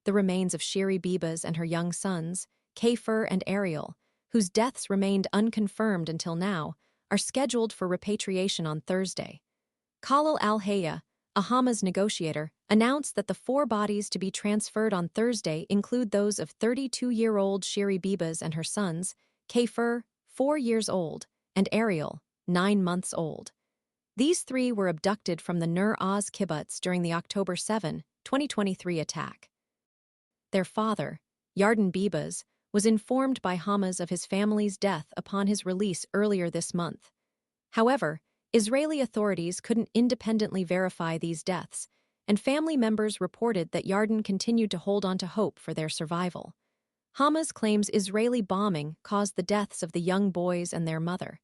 the remains of Shiri Bibas and her young sons, Kfir and Ariel, whose deaths remained unconfirmed until now, are scheduled for repatriation on Thursday. Khalil al-Hayya, a Hamas negotiator, announced that the 4 bodies to be transferred on Thursday include those of 32-year-old Shiri Bibas and her sons, Kfir, 4 years old, and Ariel, 9 months old. These 3 were abducted from the Nur Oz kibbutz during the October 7, 2023 attack. Their father, Yarden Bibas, was informed by Hamas of his family's death upon his release earlier this month. However, Israeli authorities couldn't independently verify these deaths, and family members reported that Yarden continued to hold on to hope for their survival. Hamas claims Israeli bombing caused the deaths of the young boys and their mother.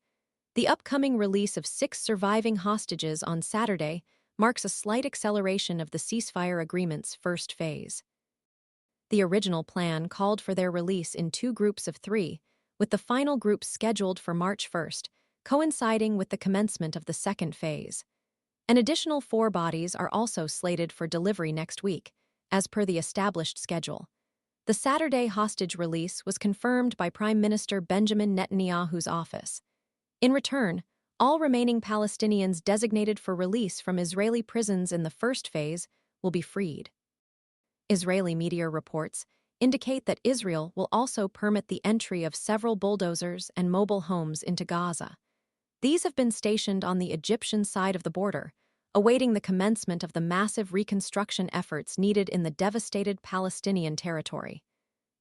The upcoming release of 6 surviving hostages on Saturday marks a slight acceleration of the ceasefire agreement's first phase. The original plan called for their release in 2 groups of 3, with the final group scheduled for March 1st, coinciding with the commencement of the second phase. An additional 4 bodies are also slated for delivery next week, as per the established schedule. The Saturday hostage release was confirmed by Prime Minister Benjamin Netanyahu's office. In return, all remaining Palestinians designated for release from Israeli prisons in the first phase will be freed. Israeli media reports indicate that Israel will also permit the entry of several bulldozers and mobile homes into Gaza. These have been stationed on the Egyptian side of the border, awaiting the commencement of the massive reconstruction efforts needed in the devastated Palestinian territory.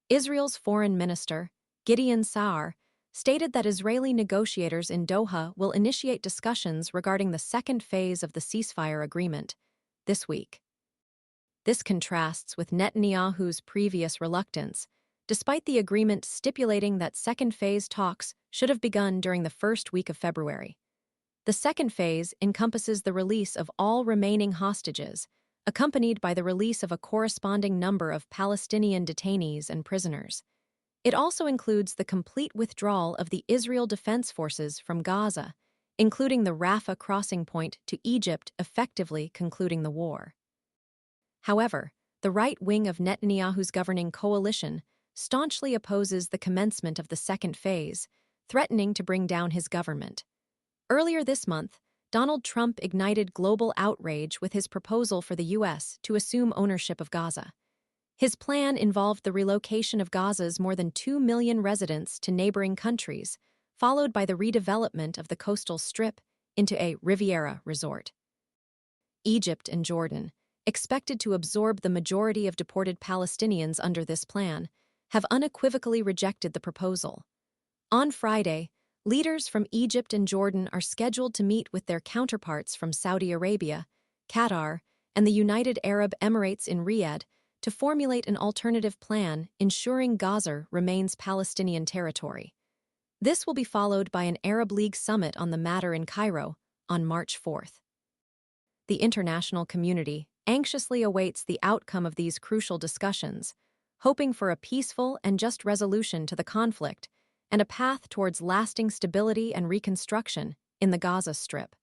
Israel's foreign minister, Gideon Saar, stated that Israeli negotiators in Doha will initiate discussions regarding the second phase of the ceasefire agreement this week. This contrasts with Netanyahu's previous reluctance, despite the agreement stipulating that second phase talks should have begun during the first week of February. The second phase encompasses the release of all remaining hostages, accompanied by the release of a corresponding number of Palestinian detainees and prisoners. It also includes the complete withdrawal of the Israel Defense Forces from Gaza, including the Rafah crossing point to Egypt, effectively concluding the war. However, the right wing of Netanyahu's governing coalition staunchly opposes the commencement of the second phase, threatening to bring down his government. Earlier this month, Donald Trump ignited global outrage with his proposal for the U.S. to assume ownership of Gaza. His plan involved the relocation of Gaza's more than 2 million residents to neighboring countries, followed by the redevelopment of the coastal strip into a Riviera resort. Egypt and Jordan, expected to absorb the majority of deported Palestinians under this plan, have unequivocally rejected the proposal. On Friday, leaders from Egypt and Jordan are scheduled to meet with their counterparts from Saudi Arabia, Qatar, and the United Arab Emirates in Riyadh to formulate an alternative plan ensuring Gaza remains Palestinian territory. This will be followed by an Arab League summit on the matter in Cairo on March 4th. The international community anxiously awaits the outcome of these crucial discussions, hoping for a peaceful and just resolution to the conflict and a path towards lasting stability and reconstruction in the Gaza Strip.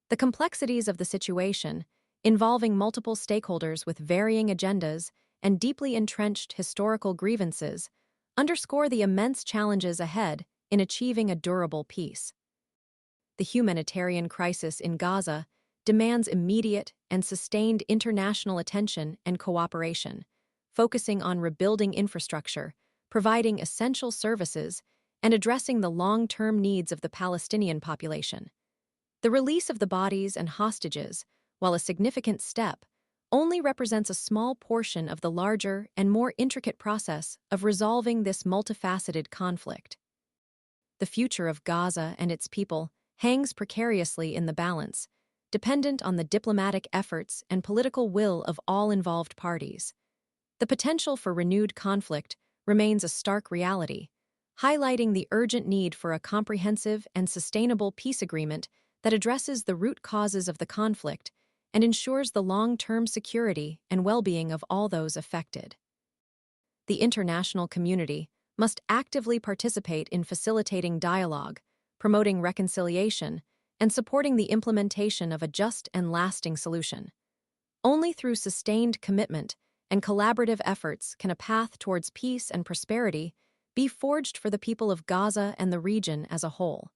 The complexities of the situation, involving multiple stakeholders with varying agendas and deeply entrenched historical grievances, underscore the immense challenges ahead in achieving a durable peace. The humanitarian crisis in Gaza demands immediate and sustained international attention and cooperation, focusing on rebuilding infrastructure, providing essential services, and addressing the long-term needs of the Palestinian population. The release of the bodies and hostages, while a significant step, only represents a small portion of the larger and more intricate process of resolving this multifaceted conflict. The future of Gaza and its people hangs precariously in the balance, dependent on the diplomatic efforts and political will of all involved parties. The potential for renewed conflict remains a stark reality, highlighting the urgent need for a comprehensive and sustainable peace agreement that addresses the root causes of the conflict and ensures the long-term security and well-being of all those affected. The international community must actively participate in facilitating dialogue, promoting reconciliation, and supporting the implementation of a just and lasting solution. Only through sustained commitment and collaborative efforts can a path towards peace and prosperity be forged for the people of Gaza and the region as a whole.